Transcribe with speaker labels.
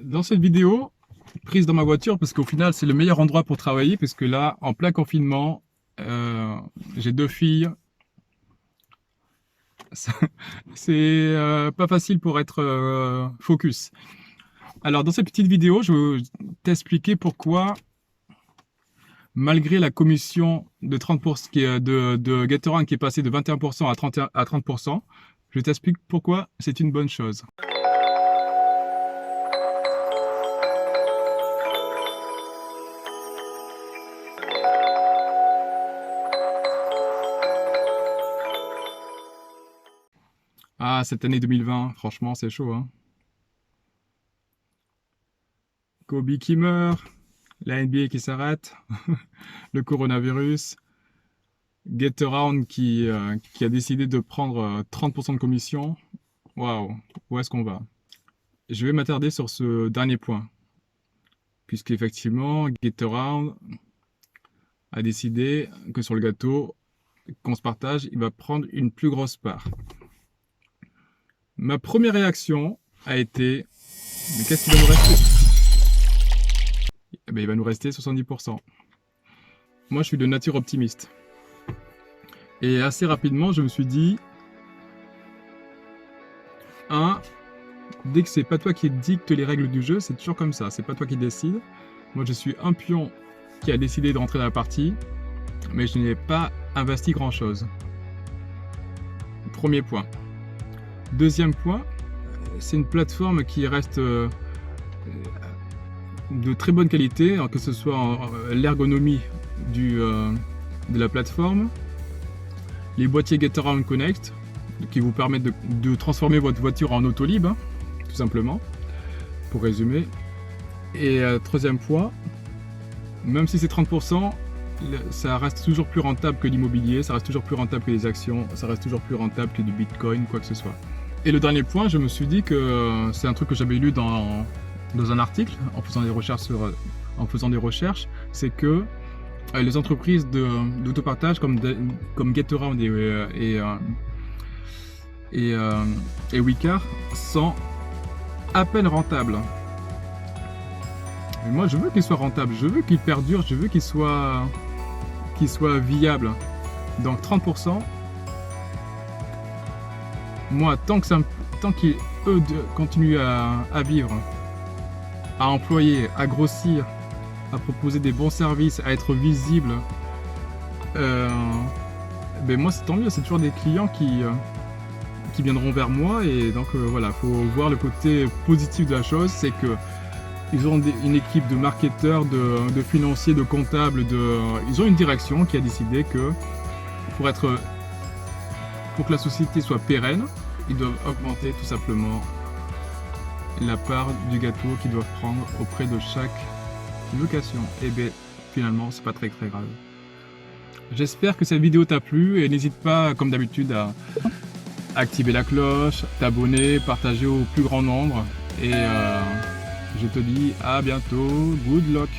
Speaker 1: Dans cette vidéo, prise dans ma voiture, parce qu'au final, c'est le meilleur endroit pour travailler, parce que là, en plein confinement, j'ai 2 filles. C'est pas facile pour être focus. Alors, dans cette petite vidéo, je veux t'expliquer pourquoi, malgré la commission de 30%, de Gatorade qui est passée de 21% à 30%, je t'explique pourquoi c'est une bonne chose. Ah, cette année 2020, franchement, c'est chaud, hein. Kobe qui meurt, la NBA qui s'arrête, le coronavirus, Getaround qui a décidé de prendre 30% de commission. Waouh, où est-ce qu'on va? Je vais m'attarder sur ce dernier point, puisqu'effectivement, Getaround a décidé que sur le gâteau qu'on se partage, il va prendre une plus grosse part. Ma première réaction a été, mais qu'est-ce qu'il va nous rester? Eh ben, il va nous rester 70%. Moi, je suis de nature optimiste. Et assez rapidement, je me suis dit, dès que c'est pas toi qui dicte les règles du jeu, c'est toujours comme ça, c'est pas toi qui décide. Moi, je suis un pion qui a décidé de rentrer dans la partie, mais je n'ai pas investi grand-chose. Premier point. Deuxième point, c'est une plateforme qui reste de très bonne qualité, que ce soit l'ergonomie de la plateforme, les boîtiers Getaround Connect qui vous permettent de transformer votre voiture en Autolib, hein, tout simplement, pour résumer. Et troisième point, même si c'est 30%, ça reste toujours plus rentable que l'immobilier, ça reste toujours plus rentable que les actions, ça reste toujours plus rentable que du Bitcoin, quoi que ce soit. Et le dernier point, je me suis dit que c'est un truc que j'avais lu dans un article, en faisant des recherches, c'est que les entreprises d'autopartage comme Getaround et Wecar sont à peine rentables. Mais moi, je veux qu'ils soient rentables, je veux qu'ils perdurent, je veux qu'ils soient viables. Donc 30%, moi, tant qu'ils continuent à vivre, à employer, à grossir, à proposer des bons services, à être visibles, ben moi c'est tant mieux, c'est toujours des clients qui viendront vers moi. Et donc voilà, faut voir le côté positif de la chose, c'est que ils ont une équipe de marketeurs, de financiers, de comptables, ils ont une direction qui a décidé que pour que la société soit pérenne, ils doivent augmenter tout simplement la part du gâteau qu'ils doivent prendre auprès de chaque location. Et bien finalement, c'est pas très grave. J'espère que cette vidéo t'a plu et n'hésite pas, comme d'habitude, à activer la cloche, t'abonner, partager au plus grand nombre. Et je te dis à bientôt, good luck!